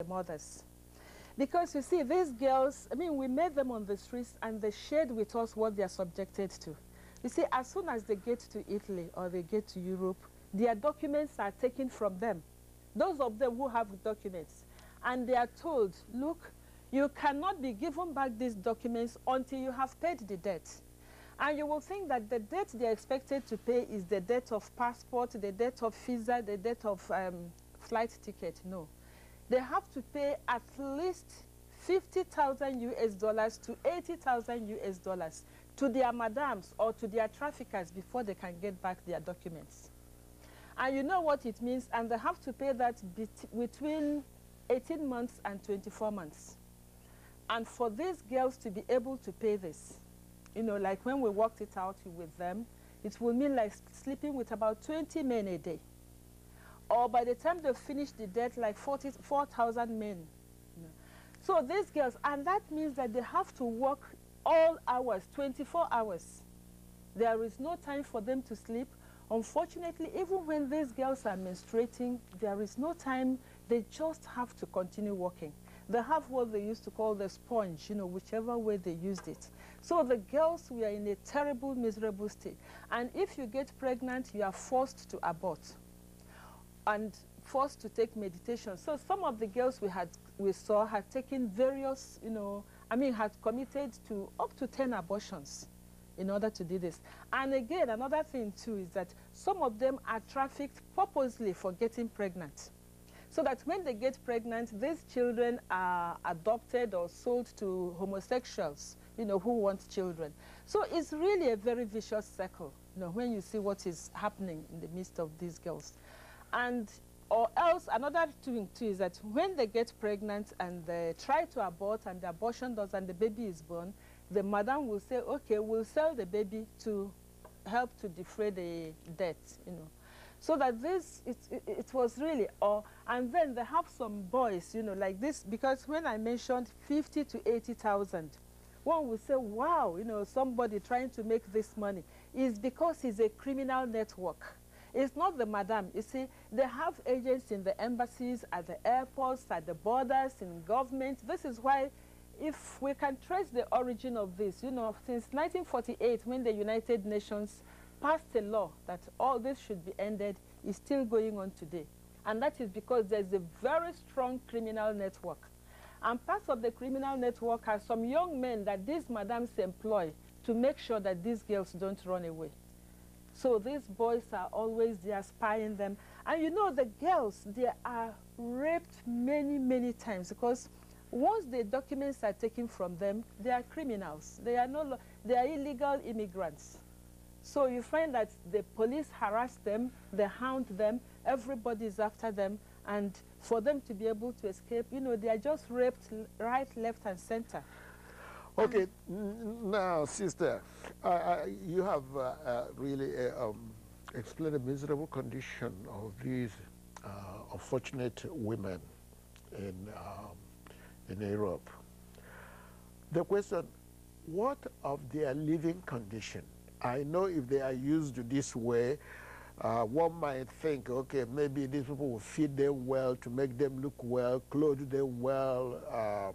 the mothers. Because you see, these girls, I mean, we met them on the streets and they shared with us what they are subjected to. You see, as soon as they get to Italy or they get to Europe, their documents are taken from them. Those of them who have documents. And they are told, look, you cannot be given back these documents until you have paid the debt. And you will think that the debt they are expected to pay is the debt of passport, the debt of visa, the debt of flight ticket. No. They have to pay at least 50,000 US dollars to 80,000 US dollars to their madams or to their traffickers before they can get back their documents. And you know what it means, and they have to pay that between 18 months and 24 months. And for these girls to be able to pay this, you know, like when we worked it out with them, it will mean like sleeping with about 20 men a day. Or by the time they finish the debt, like 4,000 men. So these girls, and that means that they have to work all hours, 24 hours. There is no time for them to sleep. Unfortunately, even when these girls are menstruating, there is no time. They just have to continue working. They have what they used to call the sponge, you know, whichever way they used it. So the girls were in a terrible, miserable state. And if you get pregnant, you are forced to abort and forced to take medication. So some of the girls we saw had taken various, you know, I mean, had committed to up to 10 abortions in order to do this. And again, another thing too is that some of them are trafficked purposely for getting pregnant. So that when they get pregnant, these children are adopted or sold to homosexuals, you know, who want children. So it's really a very vicious circle, you know, when you see what is happening in the midst of these girls. And, or else, another thing too is that when they get pregnant and they try to abort and the abortion does and the baby is born, the madam will say, okay, we'll sell the baby to help to defray the debt, you know. So that this, it was really, and then they have some boys, you know, like this, because when I mentioned 50 to 80,000, one will say, wow, you know, somebody trying to make this money. Is because it's a criminal network. It's not the madam. You see, they have agents in the embassies, at the airports, at the borders, in government. This is why, if we can trace the origin of this, you know, since 1948, when the United Nations passed a law that all this should be ended, is still going on today. And that is because there's a very strong criminal network. And part of the criminal network are some young men that these madams employ to make sure that these girls don't run away. So these boys are always there spying them. And you know, the girls, they are raped many, many times because once the documents are taken from them, they are criminals. They are illegal immigrants. So you find that the police harass them, they hound them, everybody is after them, and for them to be able to escape, you know, they are just raped right, left, and center. Okay, now, sister, you have really explained the miserable condition of these unfortunate women in Europe. The question, what of their living condition? I know if they are used this way, one might think, okay, maybe these people will feed them well to make them look well, clothe them well,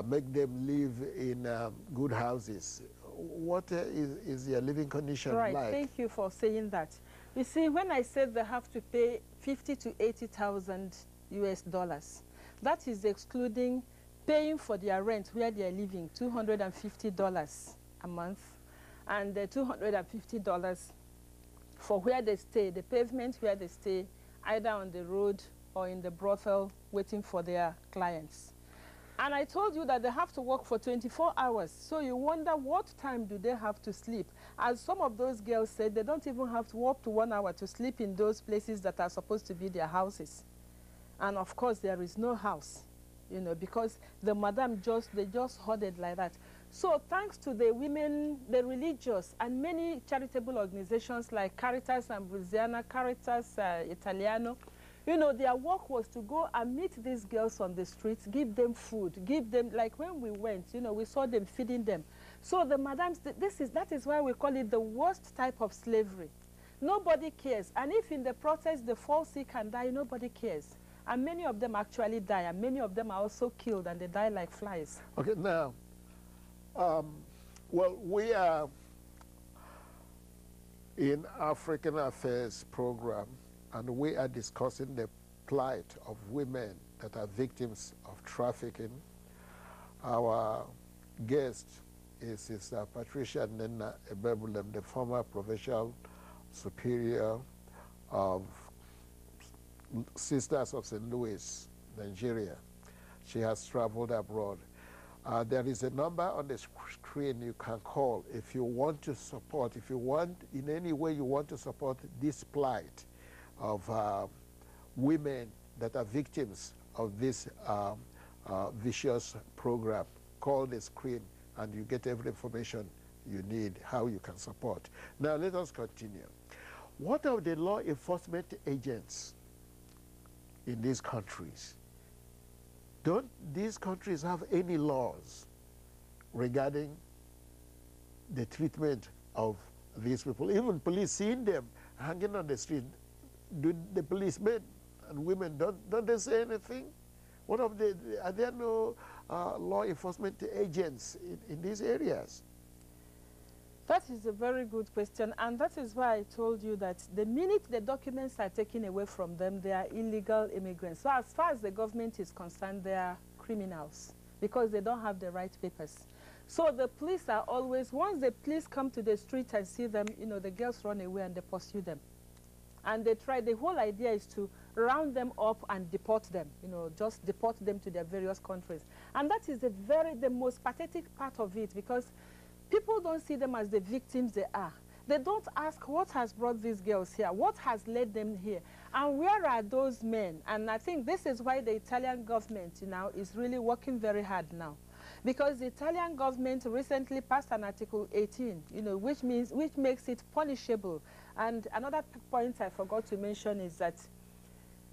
make them live in good houses. What is their living condition like? Right, thank you for saying that. You see, when I said they have to pay 50 to 80,000 US dollars, that is excluding paying for their rent where they are living, $250 a month, and $250 for where they stay, the pavement where they stay, either on the road or in the brothel waiting for their clients. And I told you that they have to work for 24 hours. So you wonder what time do they have to sleep. As some of those girls said, they don't even have to work to 1 hour to sleep in those places that are supposed to be their houses. And of course, there is no house, you know, because the madam they just hoarded like that. So thanks to the women, the religious, and many charitable organizations like Caritas Ambrosiana, Caritas Italiano, you know, their work was to go and meet these girls on the streets, give them food, give them, like when we went, you know, we saw them feeding them. So the madams, that is why we call it the worst type of slavery. Nobody cares. And if in the process they fall sick and die, nobody cares. And many of them actually die, and many of them are also killed, and they die like flies. Okay, now, well, we are in African Affairs program, and we are discussing the plight of women that are victims of trafficking. Our guest is Sister Patricia Nena Ebebulem, the former Provincial Superior of Sisters of St. Louis, Nigeria. She has traveled abroad. There is a number on the screen you can call if you want to support, if you want, in any way you want to support this plight of women that are victims of this vicious program. Call the screen and you get every information you need, how you can support. Now let us continue. What of the law enforcement agents in these countries? Don't these countries have any laws regarding the treatment of these people? Even police seeing them hanging on the street, do the policemen and women, don't they say anything? What of are there no law enforcement agents in these areas? That is a very good question, and that is why I told you that the minute the documents are taken away from them, they are illegal immigrants. So as far as the government is concerned, they are criminals because they don't have the right papers. So the police are always, once the police come to the street and see them, you know, the girls run away and they pursue them. And they try, the whole idea is to round them up and deport them, you know, just deport them to their various countries. And that is the most pathetic part of it, because people don't see them as the victims they are. They don't ask what has brought these girls here, what has led them here, and where are those men? And I think this is why the Italian government, you know, is really working very hard now. Because the Italian government recently passed an Article 18, you know, which makes it punishable. And another point I forgot to mention is that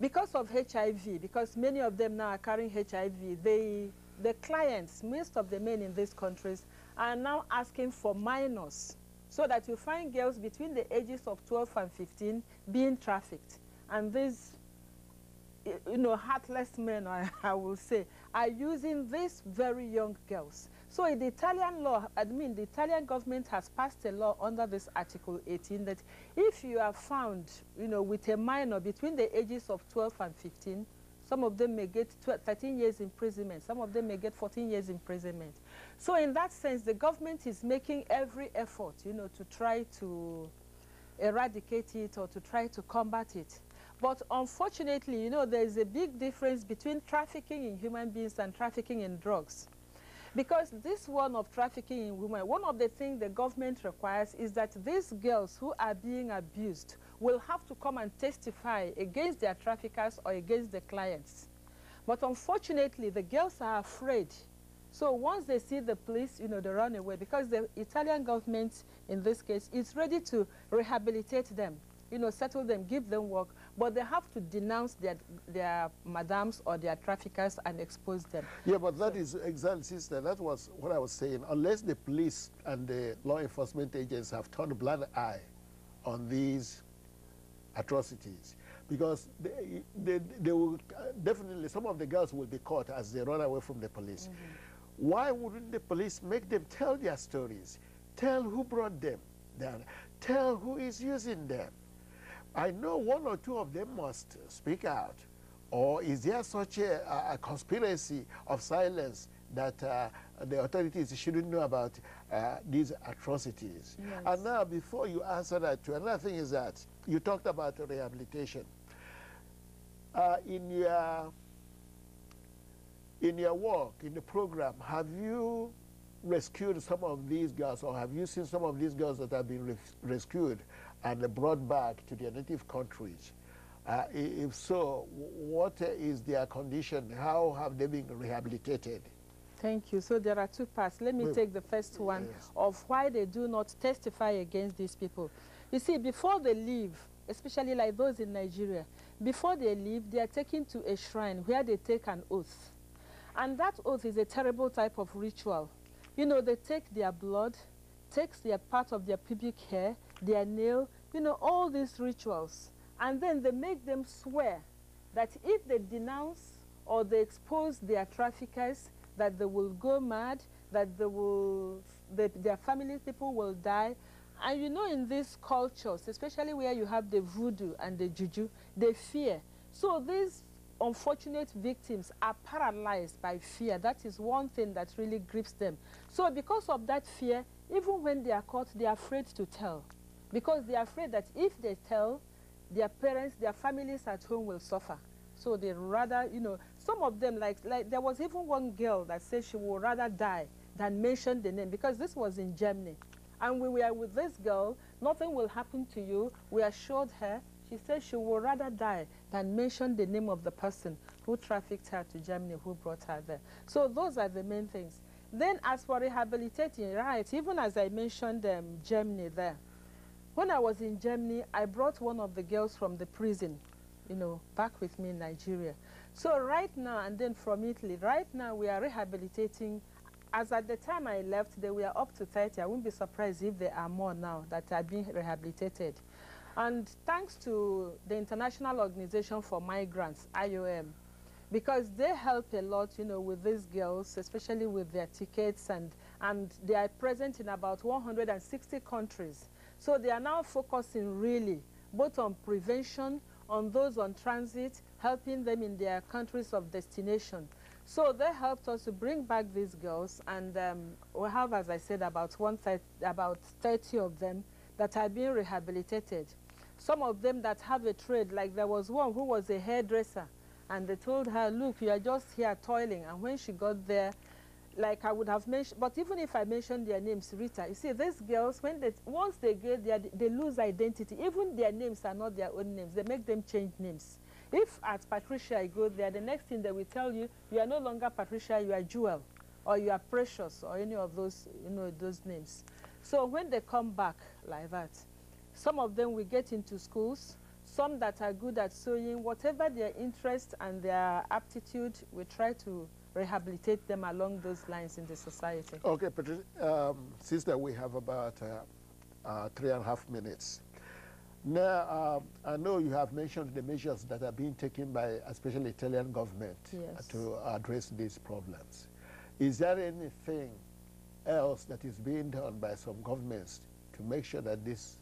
because of HIV, because many of them now are carrying HIV, the clients, most of the men in these countries, are now asking for minors, so that you find girls between the ages of 12 and 15 being trafficked. And these, you know, heartless men, I will say, are using these very young girls. So in the Italian law, I mean, the Italian government has passed a law under this Article 18 that if you are found, you know, with a minor between the ages of 12 and 15, some of them may get 13 years imprisonment. Some of them may get 14 years imprisonment. So in that sense, the government is making every effort, you know, to try to eradicate it or to try to combat it. But unfortunately, you know, there is a big difference between trafficking in human beings and trafficking in drugs. Because this one of trafficking in women, one of the things the government requires is that these girls who are being abused will have to come and testify against their traffickers or against the clients. But unfortunately, the girls are afraid. So once they see the police, you know, they run away, because the Italian government, in this case, is ready to rehabilitate them, you know, settle them, give them work, but they have to denounce their madams or their traffickers and expose them. Yeah, but that is exactly, sister, that was what I was saying. Unless the police and the law enforcement agents have turned a blind eye on these atrocities, because they will definitely, some of the girls will be caught as they run away from the police. Why wouldn't the police make them tell their stories, tell who brought them down, tell who is using them? I know one or two of them must speak out. Or is there such a conspiracy of silence that the authorities shouldn't know about these atrocities? Yes. And now, before you answer that, too, another thing is that you talked about rehabilitation. In your work, in the program, have you rescued some of these girls, or have you seen some of these girls that have been rescued and brought back to their native countries? If so, what is their condition? How have they been rehabilitated? Thank you. So there are two parts. Let me take the first one, yes, of why they do not testify against these people. You see, before they leave, especially like those in Nigeria, before they leave, they are taken to a shrine where they take an oath. And that oath is a terrible type of ritual. You know, they take their blood, takes their part of their pubic hair, their nail, you know, all these rituals. And then they make them swear that if they denounce or they expose their traffickers, that they will go mad, that their family people will die. And you know, in these cultures, especially where you have the voodoo and the juju, they fear. So these unfortunate victims are paralyzed by fear. That is one thing that really grips them. So because of that fear, even when they are caught, they are afraid to tell. Because they are afraid that if they tell, their parents, their families at home will suffer. So they rather, you know, some of them, like there was even one girl that said she would rather die than mention the name, because this was in Germany. And we were with this girl, nothing will happen to you. We assured her. She said she would rather die than mention the name of the person who trafficked her to Germany, who brought her there. So those are the main things. Then as for rehabilitating, right, even as I mentioned Germany there, when I was in Germany, I brought one of the girls from the prison, you know, back with me in Nigeria. So right now, and then from Italy, right now we are rehabilitating. As at the time I left, they were up to 30. I wouldn't be surprised if there are more now that are being rehabilitated. And thanks to the International Organization for Migrants, IOM, because they help a lot, you know, with these girls, especially with their tickets, and they are present in about 160 countries. So they are now focusing really both on prevention, on those on transit, helping them in their countries of destination. So they helped us to bring back these girls, and we have, as I said, about 30 of them that are being rehabilitated. Some of them that have a trade, like there was one who was a hairdresser, and they told her, look, you are just here toiling. And when she got there, like I would have mentioned, but even if I mentioned their names, Rita, you see, these girls, once they get there, they lose identity. Even their names are not their own names. They make them change names. If at Patricia I go there, the next thing they will tell you, you are no longer Patricia, you are Jewel, or you are Precious, or any of those, you know, those names. So when they come back like that, some of them will get into schools, some that are good at sewing, whatever their interest and their aptitude, we try to rehabilitate them along those lines in the society. Okay, Patricia, sister, we have about 3.5 minutes. Now, I know you have mentioned the measures that are being taken by especially Italian government to address these problems. Is there anything else that is being done by some governments to make sure that this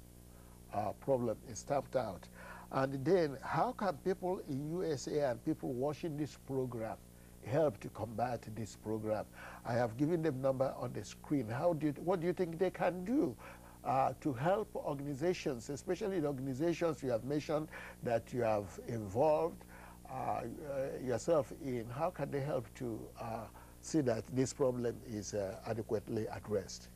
problem is stamped out? And then how can people in USA and people watching this program help to combat this program? I have given them number on the screen. What do you think they can do to help organizations, especially the organizations you have mentioned that you have involved yourself in? How can they help to see that this problem is adequately addressed?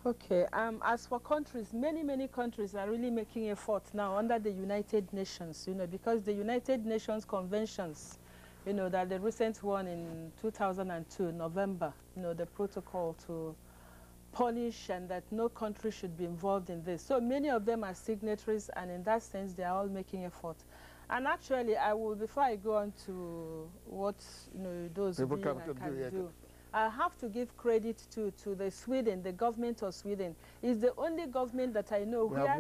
Okay, as for countries, many countries are really making effort now under the United Nations, you know, because the United Nations conventions, you know, that the recent one in 2002, November, you know, the protocol to punish and that no country should be involved in this. So many of them are signatories, and in that sense, they are all making effort. And actually, I will, before I go on to what, you know, those people can do, I have to give credit to the Sweden, the government of Sweden. It's the only government that I know where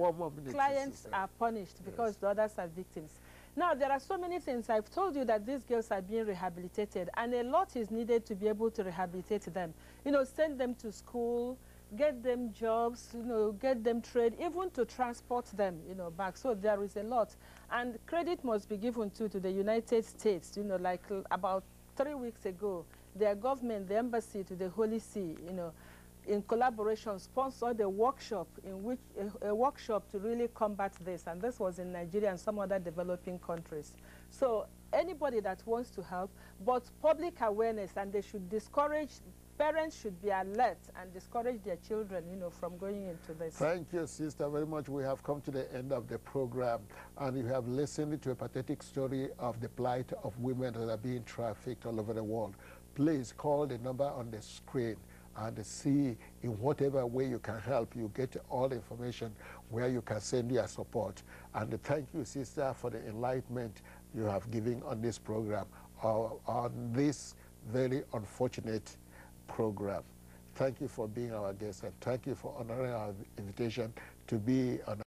clients are punished because the others are victims. Now, there are so many things. I've told you that these girls are being rehabilitated, and a lot is needed to be able to rehabilitate them. You know, send them to school, get them jobs, you know, get them trade, even to transport them, you know, back. So there is a lot. And credit must be given to the United States, you know, like about 3 weeks ago, their government, the embassy to the Holy See, you know, in collaboration, sponsored a workshop in which a workshop to really combat this, and this was in Nigeria and some other developing countries. So anybody that wants to help, but public awareness, and they should discourage, parents should be alert and discourage their children, you know, from going into this. Thank you, sister, very much. We have come to the end of the program, and you have listened to a pathetic story of the plight of women that are being trafficked all over the world. Please call the number on the screen and see in whatever way you can help. You get all the information where you can send your support. And thank you, sister, for the enlightenment you have given on this program, on this very unfortunate program. Thank you for being our guest, and thank you for honoring our invitation to be on